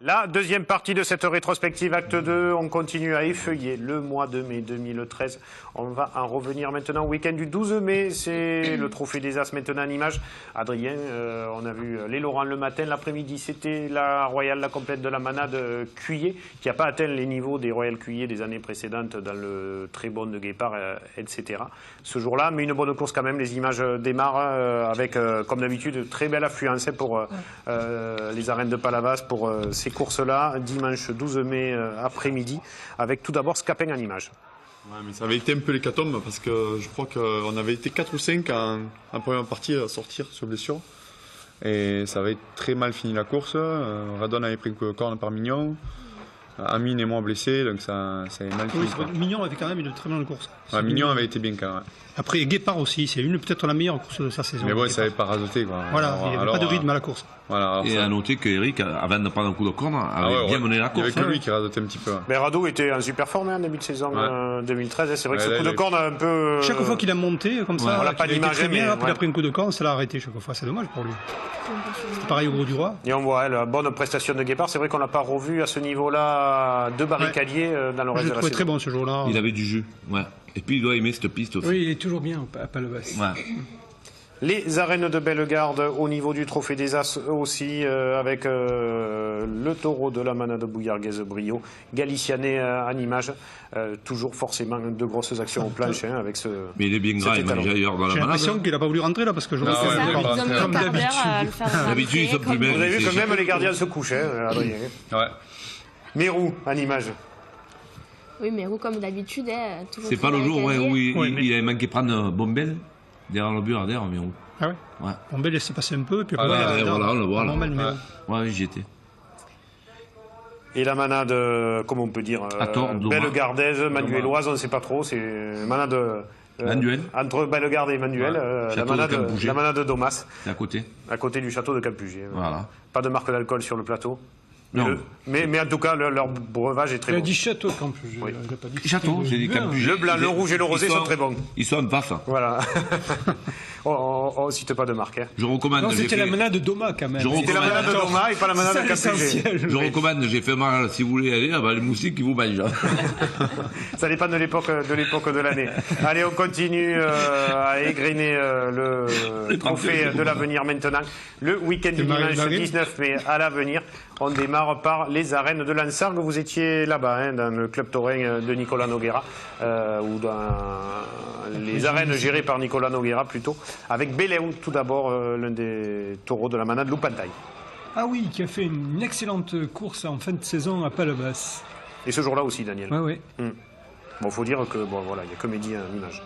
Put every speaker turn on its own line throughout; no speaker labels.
La deuxième partie de cette rétrospective, acte 2, on continue à effeuiller le mois de mai 2013. On va en revenir maintenant au week-end du 12 mai, c'est le Trophée des As maintenant en image. Adrien, on a vu les Laurent le matin, l'après-midi c'était la Royale, la complète de la manade Cuillet, qui n'a pas atteint les niveaux des Royales Cuillet des années précédentes dans le très bon de Guépard, etc. Ce jour-là, mais une bonne course quand même, les images démarrent avec, comme d'habitude, très belle affluence pour les arènes de Palavas, pour ces courses-là, dimanche 12 mai après-midi, avec tout d'abord Scapin en image.
Ouais, mais ça avait été un peu l'hécatombe parce que je crois qu'on avait été 4 ou 5 en première partie à sortir sur blessure. Et ça avait très mal fini la course. Radon avait pris le corne par Mignon. Amine et moi blessés, donc ça avait mal fini.
Oui, Mignon avait quand même une très bonne course.
Ouais, Mignon avait été bien quand même.
Après, Guépard aussi, c'est peut-être la meilleure course de sa saison.
Mais bon, ça n'avait pas rasoté. Quoi.
Voilà, il n'y avait pas de rythme à la course.
Voilà,
et à noter qu'Eric, avant de prendre un coup de corne, avait bien mené la course.
Il n'y avait que lui qui rasotait un petit peu.
Mais Rado était en super forme en début de saison 2013. C'est vrai que ce coup de corne a un peu.
Chaque fois qu'il a monté, comme ça,
on l'a pas d'image,
mais il a pris un coup de corne, ça l'a arrêté chaque fois. C'est dommage pour lui. C'était pareil au Gros du Roi.
Et on voit la bonne prestation de Guépard. C'est vrai qu'on l'a pas revu à ce niveau-là de barricadier dans le reste de la saison.
Je l'ai trouvé très bon ce jour-là.
Il avait du jus, ouais. Et puis il doit aimer cette piste aussi.
Oui, il est toujours bien à Palavas.
Ouais.
Les arènes de Bellegarde au niveau du Trophée des As aussi, avec le taureau de la manade Bouillarguez-Brio, Galiciané en image, toujours forcément de grosses actions au planche avec ce.
Mais il est bien gras, il mange ailleurs dans la manade.
J'ai l'impression qu'il n'a pas voulu rentrer là parce que je vois
comme
d'habitude. Ils sont plus belles.
Vous avez vu que même les gardiens se couchent, Adrien.
Ouais.
Mérou en image.
Oui, Mérou comme d'habitude.
C'est pas le jour où il avait manqué prendre Bombel derrière le but derrière Mérou.
Ah ouais. Bombel laissé passer un peu. Puis
voilà, on le voit là. Ouais, j'y étais.
Et la manade, comment on peut dire, Bellegardaise, Manueloise, on ne sait pas trop. C'est manade.
Manuel.
Entre Bellegarde et Manuel, la manade Domas.
C'est à côté.
À côté du château de Campugier.
Voilà.
Pas de marque d'alcool sur le plateau.
Non.
Mais en tout cas, leur breuvage est très bon.
Il a dit château Campugier.
Oui. Château, j'ai dit Campugier.
Le blanc, le rouge et le rosé sont très bons.
Ils sont en face.
Voilà. on ne cite pas de marque. Hein.
Je recommande.
Non, c'était la manade de Doma quand même.
C'était la manade de Doma et pas la manade de Campugier.
Je recommande, j'ai fait mal, si vous voulez aller, les moustiques qui vous mangent.
Ça dépend de l'époque de l'année. Allez, on continue à égrener le trophée de l'avenir maintenant. Le week-end du dimanche 19 mai à l'avenir. On démarre par les arènes de Lansargues. Vous étiez là-bas, dans le club taurin de Nicolas Noguera, ou dans les arènes gérées par Nicolas Noguera plutôt, avec Béléon tout d'abord, l'un des taureaux de la manade Loupantaille.
Ah oui, qui a fait une excellente course en fin de saison à Palavas.
Et ce jour-là aussi, Daniel.
Oui.
Bon, faut dire que il y a comédie en image.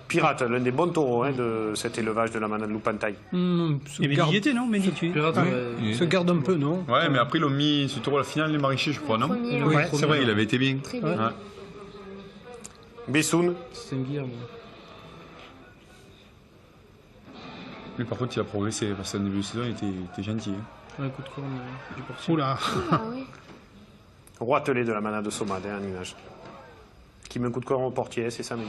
Pirate, l'un des bons taureaux de cet élevage de la manade Loupantaille.
Il était, non, Méditué.
Se garde un peu, non?
Ouais, mais après, ils l'ont mis ce taureau à la finale des maraîchers, je crois, non?
Oui,
c'est vrai, il avait été bien.
Très bien.
Ouais.
Bessoun.
C'est un guillaume.
Lui, par contre, il a progressé, parce qu'au début de saison, il était gentil.
Un coup de corne du portier.
Oula.
Ah oui.
Roitelet de la manade de Somade, en image. Qui met un coup de corps au portier, c'est ça, mais.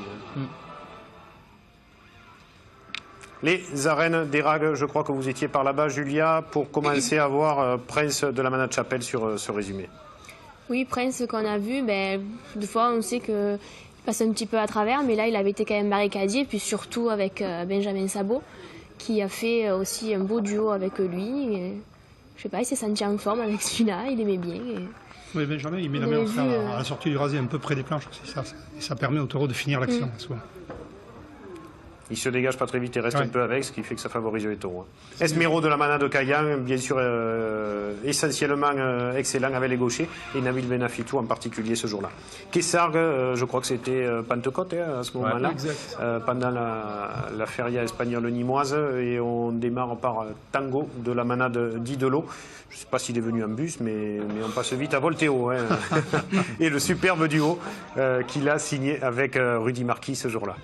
Les arènes d'Érag, je crois que vous étiez par là-bas, Julia, pour commencer à voir Prince de la manade Chapelle sur ce résumé.
Oui, Prince qu'on a vu, des fois on sait qu'il passe un petit peu à travers, mais là il avait été quand même barricadier, puis surtout avec Benjamin Sabot, qui a fait aussi un beau duo avec lui. Et, je sais pas, il s'est senti en forme avec celui-là, il aimait bien.
Oui, Benjamin, il met la main à la sortie du rasé un peu près des planches, ça permet au taureau de finir l'action.
Il se dégage pas très vite et reste un peu avec, ce qui fait que ça favorise les taureaux. Esmero de la manade de Caillan, bien sûr essentiellement excellent avec les gauchers, et Nabil Benafitou en particulier ce jour-là. Kessargues, je crois que c'était Pentecôte à ce moment-là, pendant la feria espagnole nimoise, et on démarre par Tango de la manade d'Idelo. Je ne sais pas s'il est venu en bus, mais on passe vite à Volteo. Et le superbe duo qu'il a signé avec Rudy Marquis ce jour-là.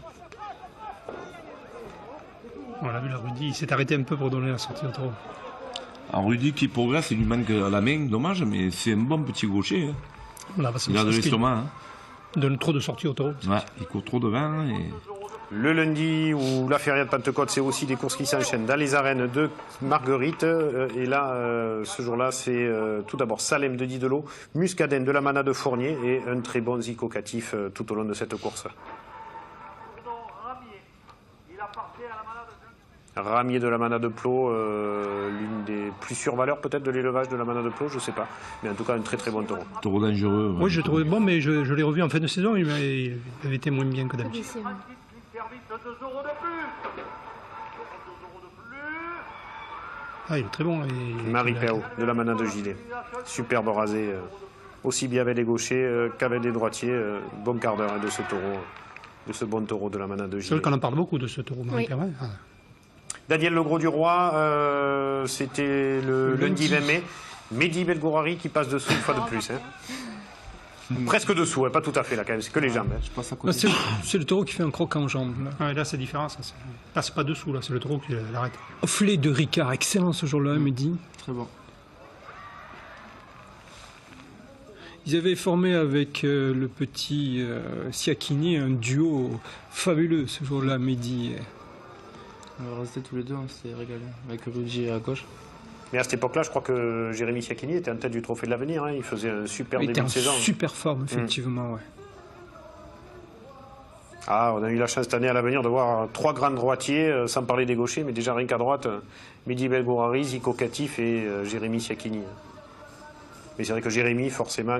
On l'a vu, là, Rudy, il s'est arrêté un peu pour donner la sortie au taureau.
Alors Rudy qui progresse, il lui manque la main, dommage, mais c'est un bon petit gaucher.
Là,
il a de l'estomac.
Il donne trop de sorties au taureau.
Ouais, il court trop devant.
Le lundi où la feria de Pentecôte, c'est aussi des courses qui s'enchaînent dans les arènes de Marguerite. Et là, ce jour-là, c'est tout d'abord Salem de Didelot, Muscadin de la Mana de Fournier et un très bon Zico Catif tout au long de cette course. Ramier de la Mana de Plot, l'une des plus sûres valeurs peut-être de l'élevage de la Mana de Plot, je ne sais pas. Mais en tout cas, un très très bon taureau.
Taureau dangereux.
Oui, je le trouvais bon, mais je l'ai revu en fin de saison, il avait été moins bien que d'habitude. Ah, il est très bon.
Marie Péo de la Mana de Gilet. Superbe rasé, aussi bien avec les gauchers qu'avec les droitiers. Bon quart d'heure de ce taureau, de ce bon taureau de la Mana de Gilet.
C'est vrai qu'on en parle beaucoup de ce taureau, Marie Péo. Ah.
Daniel Legros du Roi, c'était le lundi 20 mai. Mehdi Belgourari qui passe dessous une fois de plus. Hein. Presque dessous, hein, pas tout à fait là quand même, c'est que les jambes. Hein.
C'est le taureau qui fait un croc en jambe. Là,
Là c'est différent. Là, c'est pas dessous, là, c'est le taureau qui l'arrête.
Offlé de Ricard, excellent ce jour-là, Mehdi.
Très bon.
Ils avaient formé avec le petit Siakini un duo fabuleux ce jour-là, Mehdi.
On restait tous les deux, on s'était régalé. Avec Rudy à gauche.
Mais à cette époque-là, je crois que Jérémy Siakini était en tête du trophée de l'avenir. Hein. Il faisait un super
Il
début
était
de saison.
en super forme, effectivement. Ouais.
Ah, on a eu la chance cette année à l'avenir de voir 3 grands droitiers, sans parler des gauchers, mais déjà rien qu'à droite, Mehdi Belgourari, Zico Catif et Jérémy Siakini. Mais c'est vrai que Jérémy, forcément,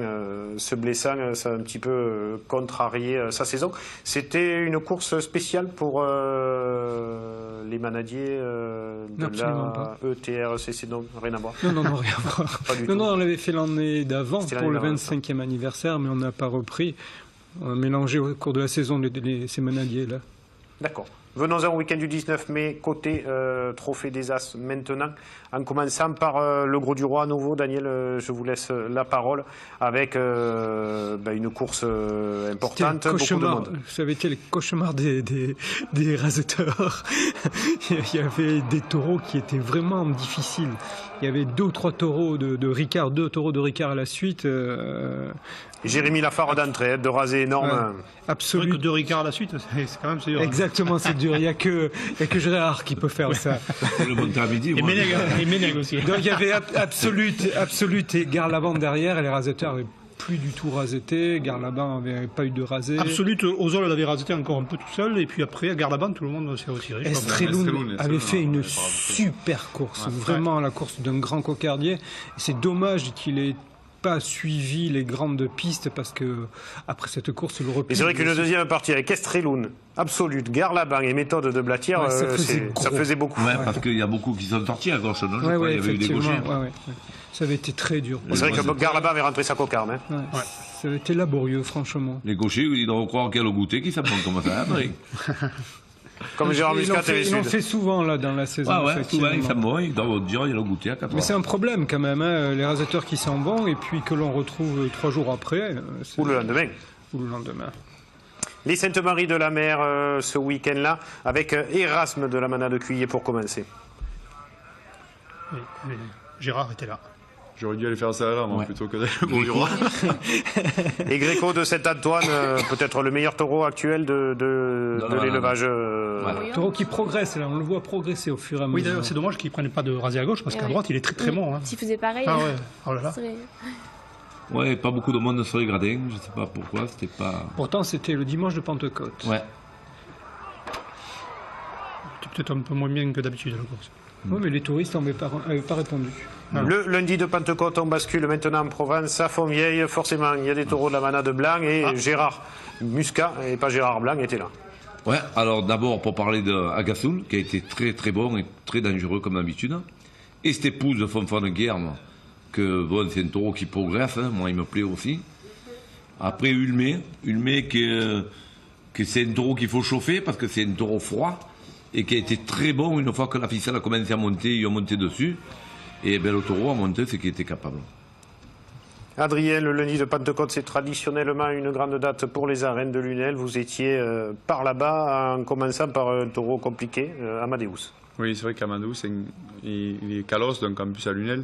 se blessant, ça a un petit peu contrarié sa saison. C'était une course spéciale pour les manadiers de la ETRCC, non, rien à voir.
Non, rien à voir. Non, on l'avait fait l'année d'avant pour le 25e anniversaire, mais on n'a pas repris. On a mélangé au cours de la saison ces manadiers-là.
D'accord. Venons-en au week-end du 19 mai, côté Trophée des As maintenant, en commençant par le Gros du Roi à nouveau. Daniel, je vous laisse la parole avec une course importante, beaucoup de monde.
Ça avait été le cauchemar des raseteurs. Il y avait des taureaux qui étaient vraiment difficiles. Il y avait 2 ou 3 taureaux de Ricard, 2 taureaux de Ricard à la suite.
Jérémy Lafarre d'entrée, de rasé énorme.
Absolument.
C'est vrai que 2 Ricards à la suite, c'est quand même dur.
Exactement, c'est dur. Il n'y a que Gérard qui peut faire ça.
Le bon à midi.
Et Ménègue aussi.
Donc il y avait Absolute et Garlaban derrière, et les raseteurs n'avaient plus du tout raseté. Garlaban n'avait pas eu de rasé.
Absolute, Ozol l'avait raseté encore un peu tout seul, et puis après, à Garlaban, tout le monde s'est retiré.
Estreloun avait fait une super course, vraiment la course d'un grand cocardier. C'est dommage qu'il ait pas suivi les grandes pistes parce que après cette course le repli.
Et c'est vrai qu'une deuxième partie avec Estreloun, Absolute, Garlaban et Méthode de Blatière, ça faisait beaucoup.
Ouais, parce qu'il y a beaucoup qui sont sortis à gauche, non? Il y avait eu des gauchers.
Ça avait été très dur.
C'est vrai que Garlaban avait rentré sa cocarde. Hein.
Ça avait été laborieux, franchement.
Les gauchers, ils doivent croire qu'il y a le goûter qui s'apprend comme ça après.
Comme Gérard Muscat et les Sud.
Ils l'ont fait souvent là dans la saison.
Souvent ils savent bon, ils doivent dire il y a le goûter à 4 heures.
Mais c'est un problème quand même, hein, les raseteurs qui s'en vont et puis que l'on retrouve 3 jours après.
Ou le lendemain. Les Sainte-Marie de la Mer ce week-end-là, avec Erasme de la Mana de Cuillé pour commencer.
Oui, Gérard était là.
J'aurais dû aller faire ça là, plutôt que d'aller au Gros du Roi.
Et Gréco de Saint-Antoine, peut-être le meilleur taureau actuel de l'élevage.
Taureau qui progresse, là, on le voit progresser au fur et à mesure.
Oui, d'ailleurs, c'est dommage qu'il ne prenne pas de rasé à gauche, parce qu'à droite, il est très très bon. Hein.
S'il faisait pareil.
Ah ouais, oh là là.
Ouais, pas beaucoup de monde sur les gradins, je ne sais pas pourquoi, c'était pas...
Pourtant, c'était le dimanche de Pentecôte.
Ouais.
C'était peut-être un peu moins bien que d'habitude, la course.
Oui, mais les touristes n'avaient pas répondu.
Le lundi de Pentecôte, on bascule maintenant en Provence, à Fontvieille. Forcément, il y a des taureaux de la Mana de Blanc et Gérard Muscat, et pas Gérard Blanc, était là.
Ouais, alors d'abord pour parler d'Agassoun, qui a été très très bon et très dangereux comme d'habitude. Et cette épouse de Fonfon Guerme, que bon, c'est un taureau qui progresse, hein, moi il me plaît aussi. Après Ulmé que c'est un taureau qu'il faut chauffer parce que c'est un taureau froid et qui a été très bon une fois que la ficelle a commencé à monter, ils ont monté dessus. Et ben, le taureau a monté ce qu'il était capable.
Adrien, le lundi de Pentecôte, c'est traditionnellement une grande date pour les arènes de Lunel. Vous étiez par là-bas en commençant par un taureau compliqué, Amadeus.
Oui, c'est vrai qu'Amadeus, il est calos, donc en plus à Lunel,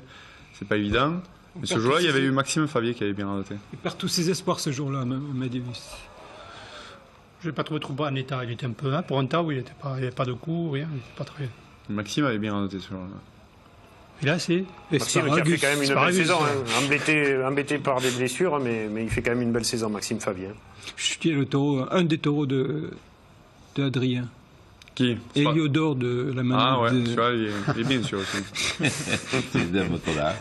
c'est pas évident. Mais ce jour-là, il y avait eu Maxime Favier qui avait bien raté.
Il perd tous ses espoirs ce jour-là, Amadeus.
Je l'ai pas trouvé trop bon en état. Il était un peu, pour un tas où il n'y avait pas de coup, rien. Il était pas très...
Maxime avait bien noté ce jour-là.
Et là, c'est...
Maxime qui a fait quand même une belle saison, hein. embêté par des blessures, mais il fait quand même une belle saison, Maxime Favier.
Je dis le taureau, un des taureaux de Adrien.
Qui?
Héliodore de la manade.
Ah ouais, tu vois, il est bien sûr aussi.
C'est de moto là.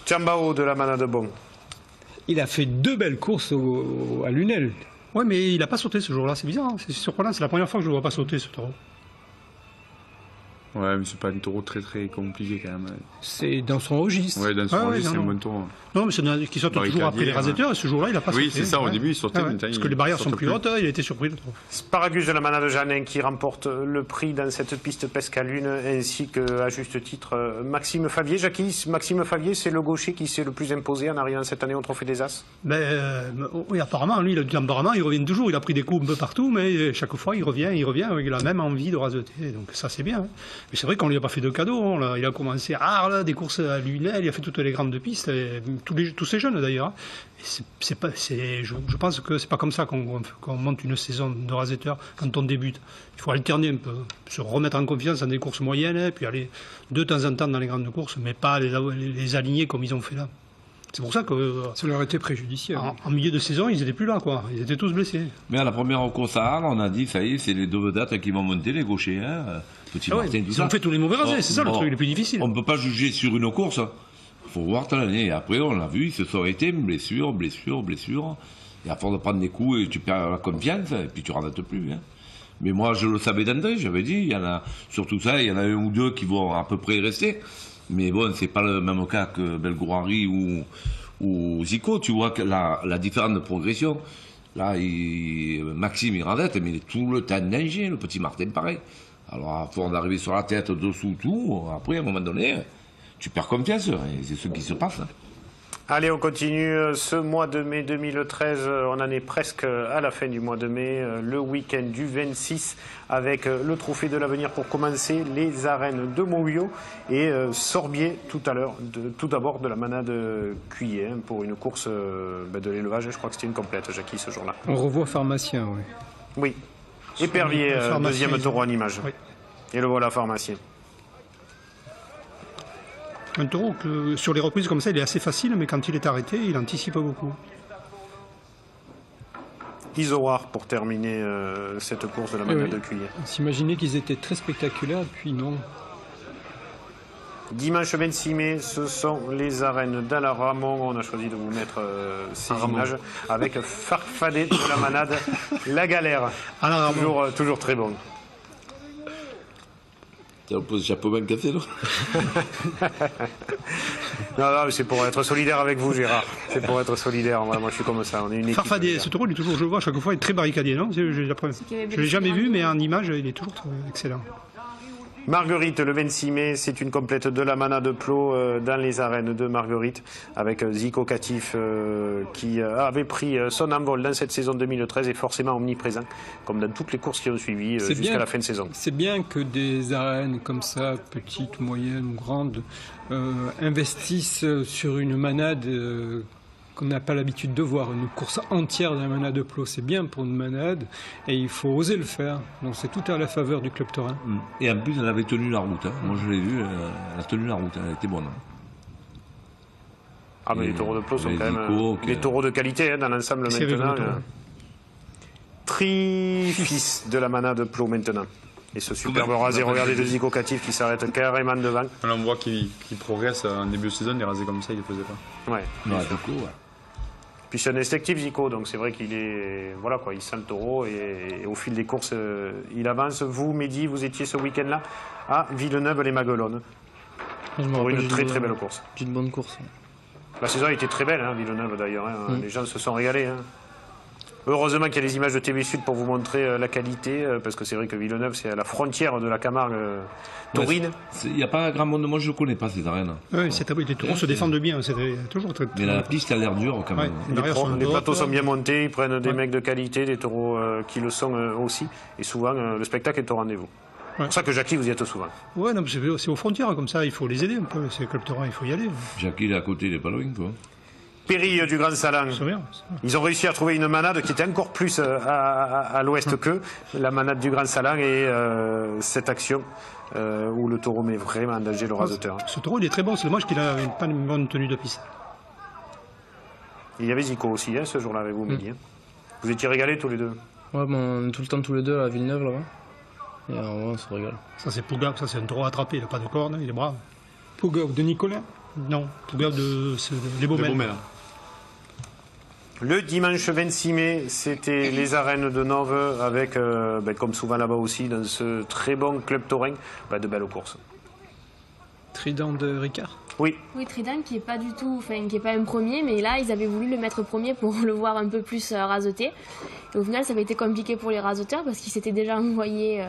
Ciambao de la manade Bon.
Il a fait 2 belles courses à Lunel.
Ouais, mais il n'a pas sauté ce jour-là, c'est bizarre, hein. C'est surprenant, c'est la première fois que je ne le vois pas sauter ce taureau.
Ouais, mais c'est pas un taureau très très compliqué quand même.
C'est dans son registre.
Ouais, dans son registre, c'est un
non.
bon taureau.
Non, mais c'est qui saute toujours après les rasetteurs, et ce jour-là, il n'a pas sauté.
Oui, c'est ça, au début, il sautait.
Parce que les barrières sont plus hautes, il a été surpris le taureau.
Sparagus de la manade Jeannin qui remporte le prix dans cette piste Pesca Lune, ainsi que, à juste titre, Maxime Favier. Jackie, Maxime Favier, c'est le gaucher qui s'est le plus imposé en arrivant cette année au Trophée des As.
Oui, apparemment, lui, il a du tempérament, il revient toujours, il a pris des coups un peu partout, mais chaque fois, il revient avec la même envie de raseter. Donc ça, c'est bien. Hein. Mais c'est vrai qu'on lui a pas fait de cadeau. Là. Il a commencé des courses à Lunel, il a fait toutes les grandes pistes, tous ces jeunes d'ailleurs. Je pense que c'est pas comme ça qu'on monte une saison de rasetteur quand on débute. Il faut alterner un peu, se remettre en confiance dans des courses moyennes, et puis aller de temps en temps dans les grandes courses, mais pas les aligner comme ils ont fait là. C'est pour ça que
ça leur était préjudiciable.
En milieu de saison, ils n'étaient plus là, quoi. Ils étaient tous blessés.
Mais à la première course à Arles, on a dit, ça y est, c'est les 2 vedettes qui vont monter, les gauchers. Hein. Petit Martin,
ils ont fait tous les mauvais rasés, c'est ça le truc le plus difficile.
On ne peut pas juger sur une course. Il faut voir toute l'année. Et après, on l'a vu, ils se sont arrêtés, blessure. Et à force de prendre des coups, et tu perds la confiance, et puis tu ne rates plus. Hein. Mais moi, je le savais d'André, j'avais dit, il y en a, surtout ça, il y en a 1 ou 2 qui vont à peu près rester. Mais bon, c'est pas le même cas que Belgorari ou Zico, tu vois que la différence de progression. Là, Maxime, il radette, mais il est tout le temps danger, le petit Martin, pareil. Alors, à force d'arriver sur la tête, dessous, tout, après, à un moment donné, tu perds confiance, et c'est ce qui se passe. Hein.
Allez, on continue ce mois de mai 2013. On en est presque à la fin du mois de mai, le week-end du 26, avec le Trophée de l'Avenir pour commencer, les arènes de Monthuillot et Sorbier tout d'abord de la manade Cuillet, hein, pour une course de l'élevage. Je crois que c'était une complète, Jackie, ce jour-là.
On revoit Pharmacien, oui.
Oui. Épervier, deuxième taureau en image.
Oui.
Et le voilà, Pharmacien.
Un taureau, sur les reprises comme ça, il est assez facile, mais quand il est arrêté, il anticipe beaucoup.
Isoar pour terminer cette course de la manade de Cuillet.
On s'imaginait qu'ils étaient très spectaculaires, puis non.
Dimanche 26 mai, ce sont les arènes d'Alaramon. On a choisi de vous mettre ces images avec Farfadet de la manade, la galère. Toujours très bon.
Tu as le chapeau mal cassé, là.
Non, c'est pour être solidaire avec vous, Gérard. C'est pour être solidaire. Moi, je suis comme ça. On est une équipe.
Farfadet, ce taureau, je le vois à chaque fois, il est très barricadier, non? Je ne l'ai jamais vu, mais en image, il est toujours excellent.
Marguerite, le 26 mai, c'est une complète de la manade Plot dans les arènes de Marguerite, avec Zico Catif qui avait pris son envol dans cette saison 2013 et forcément omniprésent, comme dans toutes les courses qui ont suivi jusqu'à la fin de saison.
C'est bien que des arènes comme ça, petites, moyennes ou grandes, investissent sur une manade qu'on n'a pas l'habitude de voir, une course entière de la manade de Plot. C'est bien pour une manade et il faut oser le faire. Donc c'est tout à la faveur du club taurin.
Et en plus, elle avait tenu la route. Hein. Moi, je l'ai vu, elle a tenu la route. Elle était bonne.
Ah, mais les taureaux de Plot sont quand même des taureaux de qualité hein, dans l'ensemble maintenant. Tri-fils de la manade Plot maintenant. Et ce superbe rasé, regardez, de Zico Catif qui s'arrête carrément devant.
Là, on voit qu'il progresse en début de saison, des rasés comme ça, il ne le faisait pas.
Ouais.
Ouais.
Puis c'est un instinctif, Zico, donc c'est vrai qu'il est. Voilà quoi, il sent le taureau et au fil des courses, il avance. Vous, Mehdi, vous étiez ce week-end-là à Villeneuve-les-Maguelones. Pour une très très belle course.
D'une bonne course.
La saison a été très belle, hein, Villeneuve d'ailleurs. Hein. Les gens se sont régalés. Hein. Heureusement qu'il y a les images de TV Sud pour vous montrer la qualité, parce que c'est vrai que Villeneuve, c'est à la frontière de la Camargue taurine.
Il n'y a pas grand monde, moi je ne connais pas ces arènes.
Oui, les taureaux se défendent bien, c'est toujours très.
Mais la piste a l'air dure quand même.
Les plateaux sont bien montés, ils prennent des mecs de qualité, des taureaux qui le sont aussi, et souvent le spectacle est au rendez-vous. C'est pour ça que Jackie, vous y êtes souvent.
Ouais, non, c'est aux frontières comme ça, il faut les aider un peu, c'est club taurin, il faut y aller.
Jackie, il est à côté, il n'est pas loin quoi.
Pérille du Grand Salan.
C'est bien.
Ils ont réussi à trouver une manade qui était encore plus à l'ouest que la manade du Grand Salan et cette action où le taureau met vraiment en danger le raseteur.
Ce taureau, il est très bon. C'est dommage qu'il n'a pas une bonne tenue de piste.
Il y avait Zico aussi ce jour-là avec vous, Mehdi. Vous étiez régalés tous les deux.
Ouais, bon, on est tout le temps tous les deux à Villeneuve là-bas. Et on se régale.
Ça, c'est Pougab. Ça, c'est un taureau attrapé. Il n'a pas de corne. Il est brave.
Pougab de Nicolas.
Non, Pougab de les Baumelles.
Le dimanche 26 mai, c'était les arènes de Nove avec, comme souvent là-bas aussi, dans ce très bon club taurin, de belles courses.
Trident de Ricard.
Oui,
Oui, Trident qui est pas du tout, enfin qui est pas un premier, mais là ils avaient voulu le mettre premier pour le voir un peu plus raseter. Et au final, ça avait été compliqué pour les raseteurs parce qu'il s'était déjà envoyé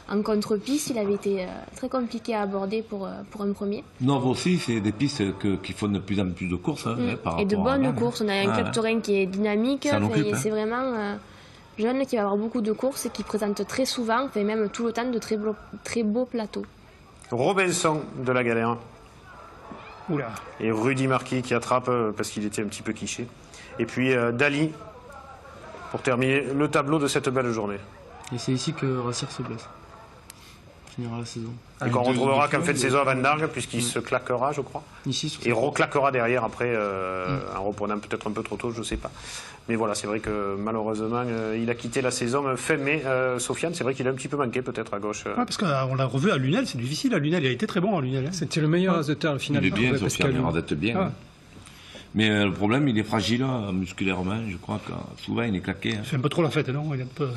en contre-piste. Il avait été très compliqué à aborder pour un premier.
Nord aussi, c'est des pistes qui font de plus en plus de courses. Par
Et de
rapport à
bonnes
avant,
courses. On a un
Ouais,
club
ouais.
taurin qui est dynamique.
Ça en
Enfin,
occupe,
c'est vraiment jeune qui va avoir beaucoup de courses et qui présente très souvent, enfin même tout le temps, de très beaux plateaux.
Robinson de la Galère
Oula.
et Rudy Marquis qui attrape parce qu'il était un petit peu quiché. Et puis Dali pour terminer le tableau de cette belle journée.
Et c'est ici que Rassir se blesse. Finira la saison.
Et qu'on retrouvera qu'en fin de saison à Van Dargue puisqu'il se claquera, je crois.
Ici, sur
Et reclaquera derrière après en reprenant peut-être un peu trop tôt, je ne sais pas. Mais voilà, c'est vrai que malheureusement, il a quitté la saison fin mai. Sofiane, c'est vrai qu'il a un petit peu manqué peut-être à gauche.
Ouais, parce qu'on l'a revu à Lunel, c'est difficile à Lunel. Il a été très bon à Lunel.
C'était le meilleur raseteur final.
Il est bien,
parce
Sofiane,
qu'à
il radette bien.
Ah.
hein. Mais le problème, il est fragile musculairement. Je crois que souvent, il est claqué. hein.
Il fait un peu trop la fête, non? Il est un peu...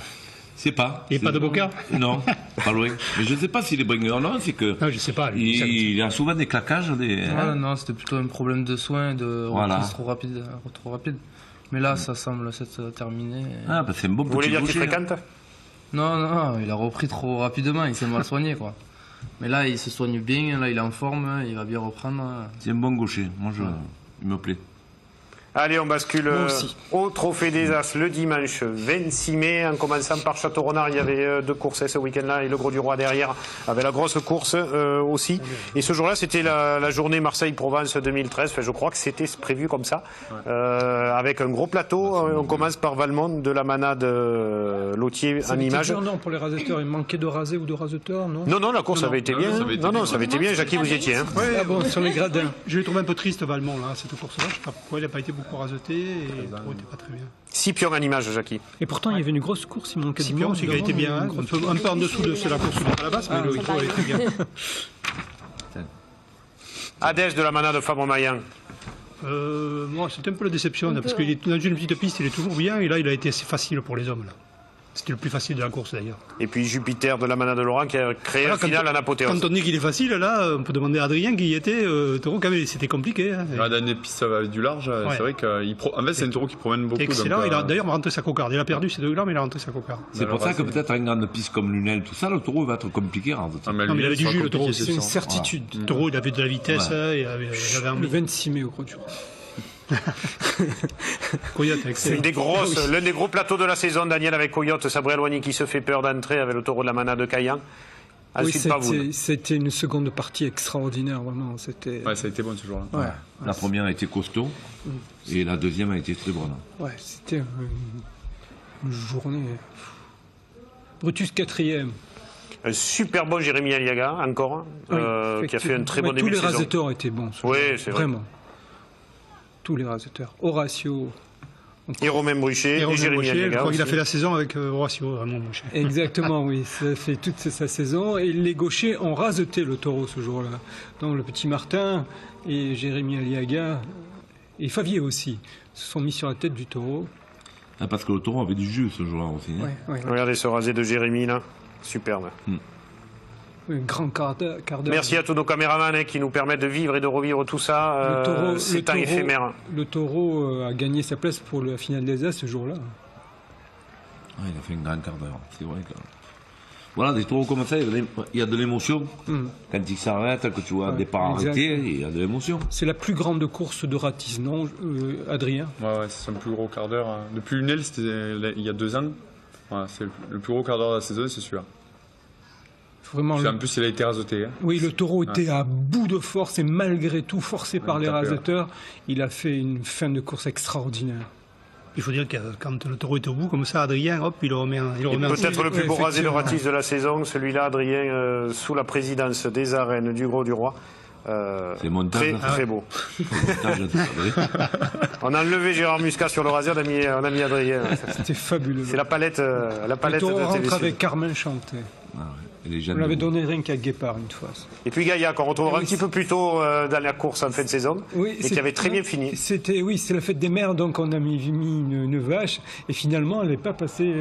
C'est pas.
Et pas de Boca?
Non, pas loin. Mais je ne sais pas s'il est bringer. Non, c'est que.
Non, je sais pas. lui.
Il a souvent des claquages.
non, c'était plutôt un problème de soin, de
Voilà.
reprise trop rapide. Mais là, ça semble s'être terminé.
Ah, bah, c'est un bon
Vous voulez
petit
dire qu'il
gaucher, hein.
fréquente
Non, il a repris trop rapidement, il s'est mal soigné, quoi. Mais là, il se soigne bien, là, il est en forme, il va bien reprendre.
C'est un bon gaucher. Moi, il me plaît.
Allez, on bascule au Trophée des As le dimanche 26 mai. En commençant par Château-Renard, il y avait deux courses ce week-end-là et le Gros du Roi derrière avait la grosse course aussi. Et ce jour-là, c'était la journée Marseille-Provence 2013. Enfin, je crois que c'était prévu comme ça, avec un gros plateau. On commence par Valmont de la manade Lotier en image.
Non, pour les raseteurs, il manquait de raser ou de raseteurs, non?
Non, la course avait été bien. Ça avait été bien. Jackie, vous y étiez. Hein.
Ah bon, sur les gradins.
Je l'ai trouvé un peu triste, Valmont, là, cette course-là. Je sais pas pourquoi il n'a pas été beaucoup raseté et le taureau n'était pas très bien.
6 pions en image, Jackie.
Et pourtant, il y avait une grosse course, il manquait de
Scipion, c'est qu'il a été bien. Hein, un peu en dessous de la course de la basse, mais le taureau a été bien.
Hadès de la manade Fabre-Maillan.
Moi, c'était un peu la déception, là, parce qu'il est dans une petite piste, il est toujours bien, et là, il a été assez facile pour les hommes. Là. C'était le plus facile de la course, d'ailleurs.
Et puis Jupiter de la manade de Laurent qui a créé un final en apothéose.
Quand on dit qu'il est facile, là, on peut demander à Adrien qui y était. Taureau, quand même, c'était compliqué. Hein.
Dans des pistes avec du large, c'est vrai en fait, c'est un taureau qui promène beaucoup.
Excellent,
donc,
il a d'ailleurs rentré sa cocarde. Il a perdu ces deux-là, mais il a rentré sa cocarde.
C'est pour ça que peut-être à une grande piste comme Lunel, tout ça, le taureau va être compliqué à raseter.
Non, mais il avait du jus, le taureau.
C'est une certitude.
Le taureau, il avait de la vitesse,
Ouais.
il avait
Le
envie.
26 mai au Gros du Roi.
Coyote,
C'est
excellent.
l'un des gros plateaux de la saison, Daniel, avec Coyote, Sabré Alouani qui se fait peur d'entrer avec le taureau de la manade de Caillan.
Oui,
Ensuite, Pavoul.
c'était une seconde partie extraordinaire, vraiment. C'était.
Ouais, ça a été bon ce jour-là.
Ouais,
La première a été costaud et la deuxième a été très bonne.
ouais, c'était une journée. Brutus 4e.
Un super bon Jérémy Aliaga, encore, qui a fait un très bon début
Tous
de
les
saison.
raseteurs étaient bons. ce
Oui,
jour-là,
c'est vrai.
Vraiment. Tous les raseteurs. Horatio.
Et Romain Bruchet, et Jérémy
Je
Aliaga.
crois qu'il a
aussi.
fait la saison avec Horacio, Raymond Boucher.
Exactement, oui. Ça fait toute sa saison. Et les gauchers ont raseté le taureau ce jour-là. Donc le petit Martin et Jérémy Aliaga et Favier aussi se sont mis sur la tête du taureau.
Ah, parce que le taureau avait du jus ce jour-là aussi. hein.
Ouais.
Regardez ce rasé de Jérémy, là. Superbe.
Un grand quart d'heure.
Merci à tous nos caméramans qui nous permettent de vivre et de revivre tout ça. C'est temps éphémère.
Le taureau a gagné sa place pour la finale des As ce jour-là.
Ah, il a fait un grand quart d'heure. C'est vrai que. Voilà, des taureaux comme ça, il y a de l'émotion. Quand ils s'arrêtent, que tu vois un départ
exact.
arrêté, il y a de l'émotion.
C'est la plus grande course de ratis, non, Adrien?
Ouais, c'est son plus gros quart d'heure. Depuis Lunel, c'était il y a 2 ans. Ouais, c'est le plus gros quart d'heure de la saison, c'est celui-là.
Vraiment,
En plus, il a été rasoté. Hein.
oui, le taureau était à bout de force et malgré tout, forcé par les
tapé,
rasateurs, il a fait une fin de course extraordinaire.
Il faut dire que quand le taureau est au bout, comme ça, Adrien, hop, il le remet en
Peut-être le plus beau rasé de
effectivement.
Ratis de la saison, celui-là, Adrien, sous la présidence des arènes du Gros du Roi.
C'est montage.
Très, très beau.
Montage,
On a enlevé Gérard Muscat sur le rasé, on a mis Adrien.
C'était fabuleux.
C'est la palette
Le taureau
de
rentre
TVC.
avec Carmen Chanté.
Ah ouais. Et les
On
jeunes
l'avait
de-
donné rien qu'à Guépard une fois.
Et puis Gaillac, qu'on retrouvera
Oui,
un petit peu plus tôt dans la course en fin de saison,
Oui,
et qui avait très bien fini.
C'était la fête des mères, donc on a mis une vache, et finalement elle n'est pas passée.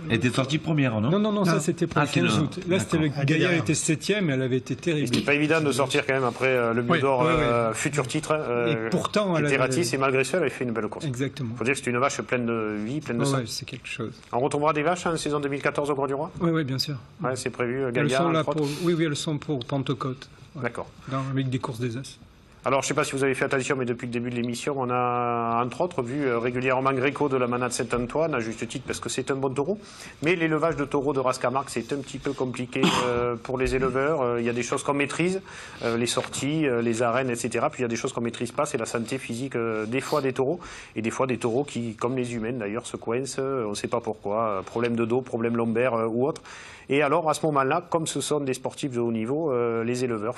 Elle était sortie première, non?
Non, ça c'était pour
Ah,
le
c'est
15
le-
août. Là, c'était le
d'accord.
Gaillard
derrière.
était 7ème, elle avait été terrible.
C'était pas évident de sortir quand même après le Biodor
oui.
futur titre.
Et pourtant, elle
était
avait-
Ratis, et malgré ça, elle avait fait une belle course.
Exactement.
Il faut dire que c'est une vache pleine de vie, pleine de sang.
Ouais, c'est quelque chose.
On retrouvera des vaches en saison 2014 au Gros du Roi.
Oui, bien sûr.
Ouais, c'est prévu.
Elles
Gaillard,
sont là
entre autres.
oui, elles sont pour Pentecôte,
D'accord.
avec des courses des As.
Alors, je ne sais pas si vous avez fait attention, mais depuis le début de l'émission, on a, entre autres, vu régulièrement Gréco de la Manade Saint-Antoine, à juste titre, parce que c'est un bon taureau. Mais l'élevage de taureaux de race Camargue, c'est un petit peu compliqué pour les éleveurs. Il y a des choses qu'on maîtrise, les sorties, les arènes, etc. Puis il y a des choses qu'on ne maîtrise pas, c'est la santé physique des fois des taureaux. Et des fois des taureaux qui, comme les humains d'ailleurs, se coincent, on ne sait pas pourquoi, problème de dos, problème lombaire ou autre. Et alors, à ce moment-là, comme ce sont des sportifs de haut niveau, les éleveurs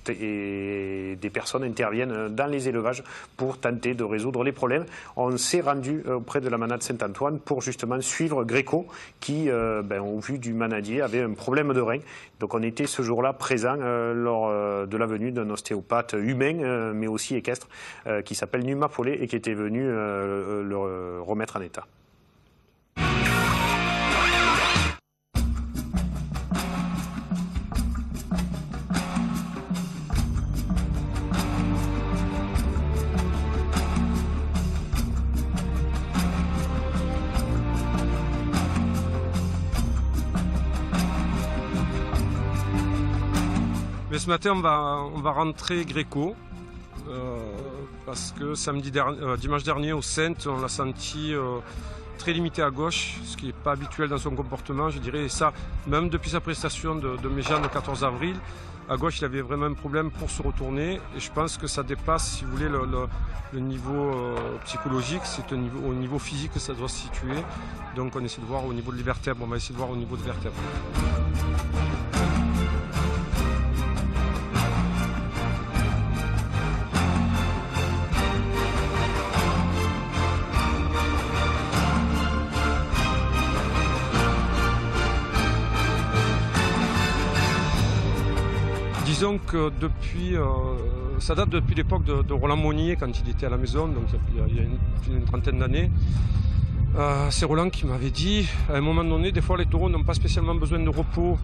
et des personnes interviennent dans les élevages pour tenter de résoudre les problèmes. On s'est rendu auprès de la Manade Saint-Antoine pour justement suivre Gréco qui, au vu du manadier, avait un problème de rein. Donc on était ce jour-là présent lors de la venue d'un ostéopathe humain, mais aussi équestre, qui s'appelle Numa Paulet et qui était venu le remettre en état.
Mais ce matin, on va rentrer Gréco. Parce que dimanche dernier au Saintes, on l'a senti très limité à gauche, ce qui n'est pas habituel dans son comportement, je dirais. Et ça, même depuis sa prestation de Méjeanne le 14 avril, à gauche, il avait vraiment un problème pour se retourner. Et je pense que ça dépasse, si vous voulez, le niveau psychologique. C'est au niveau physique que ça doit se situer. Donc on essaie de voir au niveau de les vertèbres. On va essayer de voir au niveau des vertèbres. Disons que ça date depuis l'époque de Roland Monnier, quand il était à la maison, donc il y a une trentaine d'années. C'est Roland qui m'avait dit, à un moment donné, des fois les taureaux n'ont pas spécialement besoin de repos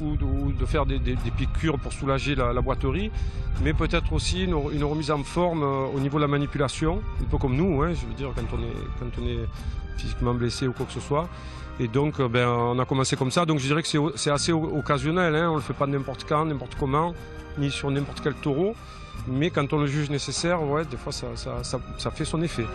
ou de faire des piqûres pour soulager la boiterie, mais peut-être aussi une remise en forme au niveau de la manipulation, un peu comme nous, hein, je veux dire, quand on est physiquement blessé ou quoi que ce soit. Et donc, on a commencé comme ça. Donc, je dirais que c'est assez occasionnel. Hein. On ne le fait pas n'importe quand, n'importe comment, ni sur n'importe quel taureau. Mais quand on le juge nécessaire, ouais, des fois, ça fait son effet.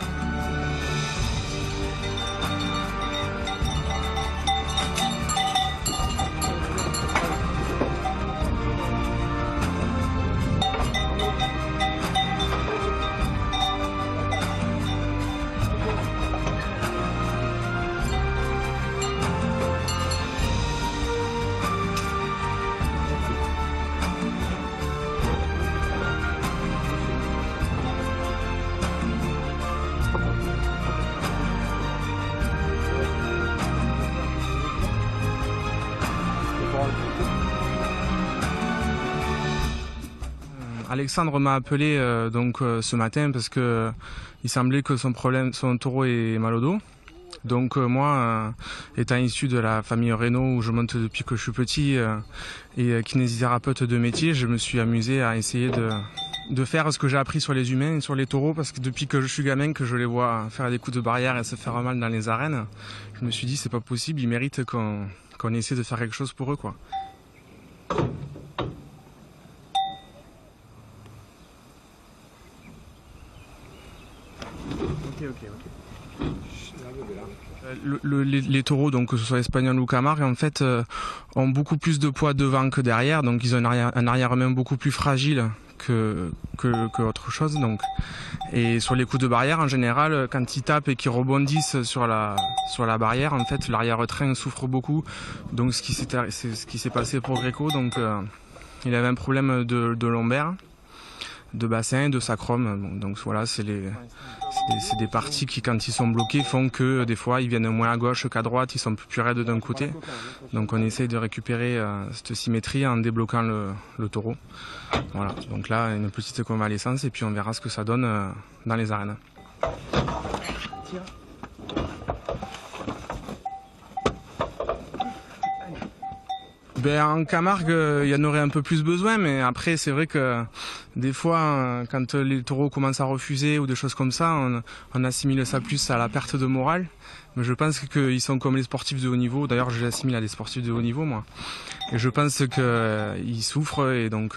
Alexandre m'a appelé ce matin parce que il semblait que son taureau est mal au dos. Donc moi, étant issu de la famille Reynaud où je monte depuis que je suis petit et kinésithérapeute de métier, je me suis amusé à essayer de faire ce que j'ai appris sur les humains et sur les taureaux, parce que depuis que je suis gamin, que je les vois faire des coups de barrière et se faire mal dans les arènes, je me suis dit c'est pas possible, ils méritent qu'on essaie de faire quelque chose pour eux, quoi.
Ok.
Les taureaux, donc que ce soit espagnol ou Camargue, en fait, ont beaucoup plus de poids devant que derrière, donc ils ont un arrière-main beaucoup plus fragile que autre chose. Donc. Et sur les coups de barrière, en général, quand ils tapent et qu'ils rebondissent sur la barrière, en fait, l'arrière-train souffre beaucoup. Donc c'est ce qui s'est passé pour Greco. Donc il avait un problème de lombaire, de bassin, de sacrum. Donc voilà, c'est des parties qui, quand ils sont bloqués, font que des fois ils viennent moins à gauche qu'à droite, ils sont plus raides d'un côté. Donc on essaye de récupérer cette symétrie en débloquant le taureau. Voilà, donc là une petite convalescence et puis on verra ce que ça donne dans les arènes. En Camargue, il y en aurait un peu plus besoin, mais après c'est vrai que des fois, quand les taureaux commencent à refuser ou des choses comme ça, on assimile ça plus à la perte de morale. Mais je pense qu'ils sont comme les sportifs de haut niveau. D'ailleurs, je les assimile à des sportifs de haut niveau, moi. Et je pense qu'ils souffrent et donc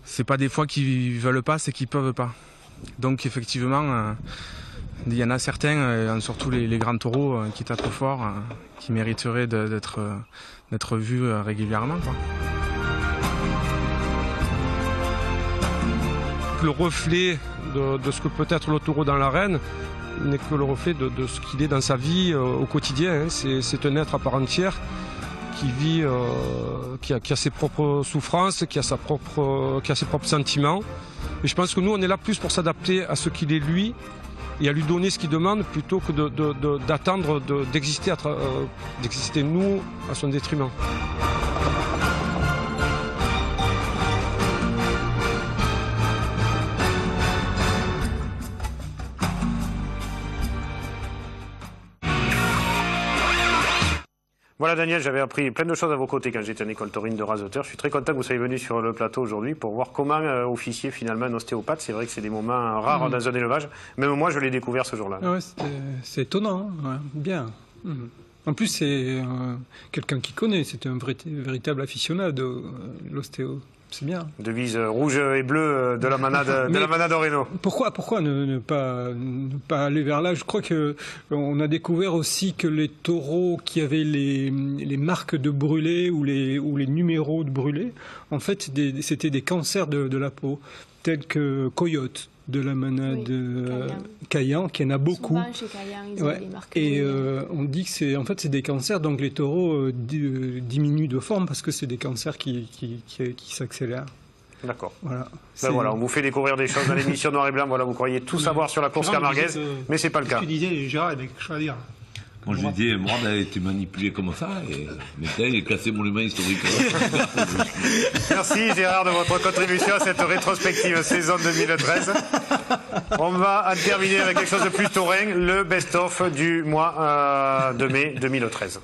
c'est pas des fois qu'ils veulent pas, c'est qu'ils peuvent pas. Donc effectivement, il y en a certains, surtout les grands taureaux qui tapent fort, qui mériteraient d'être vus régulièrement, quoi.
Le reflet de ce que peut être le taureau dans l'arène n'est que le reflet de ce qu'il est dans sa vie au quotidien. C'est un être à part entière qui vit, qui a ses propres souffrances, qui a ses propres sentiments. Et je pense que nous, on est là plus pour s'adapter à ce qu'il est lui et à lui donner ce qu'il demande plutôt que d'attendre d'exister nous à son détriment.
Voilà Daniel, j'avais appris plein de choses à vos côtés quand j'étais en école taurine de raseteur. Je suis très content que vous soyez venu sur le plateau aujourd'hui pour voir comment officier finalement un ostéopathe. C'est vrai que c'est des moments rares dans un élevage. Même moi, je l'ai découvert ce jour-là.
Ouais, c'est étonnant, hein, bien. En plus, c'est quelqu'un qui connaît, c'est un véritable aficionado, l'ostéo. C'est bien.
Devise rouge et bleue de la manade Reno.
Pourquoi ne pas aller vers là? Je crois qu'on a découvert aussi que les taureaux qui avaient les marques de brûlé ou les numéros de brûlé, en fait, c'était des cancers de la peau, tels que Coyote de la manade Caillan, qui en a beaucoup.
Souvent, chez Caillan, ils ont des marques.
Et on dit que c'est des cancers, donc les taureaux diminuent de forme parce que c'est des cancers qui s'accélèrent.
D'accord.
Voilà.
Voilà, on vous fait découvrir des choses dans l'émission Noir et Blanc. Voilà, vous croyez tout savoir sur la course camarguaise, mais c'est pas le cas.
Ce que tu disais, Gérard, avait quelque chose à dire.
Quand je disais, moi, a été manipulé comme ça, et maintenant, il est classé monument historique.
Merci Gérard de votre contribution à cette rétrospective saison 2013. On va en terminer avec quelque chose de plus taurin, le best-of du mois de mai 2013.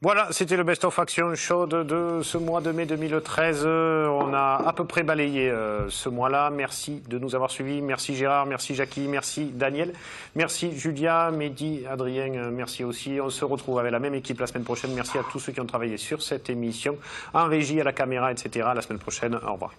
Voilà, c'était le Best of Action chaude de ce mois de mai 2013. On a à peu près balayé ce mois-là. Merci de nous avoir suivis. Merci Gérard, merci Jackie, merci Daniel, merci Julia, Mehdi, Adrien, merci aussi. On se retrouve avec la même équipe la semaine prochaine. Merci à tous ceux qui ont travaillé sur cette émission, en régie, à la caméra, etc. La semaine prochaine, au revoir.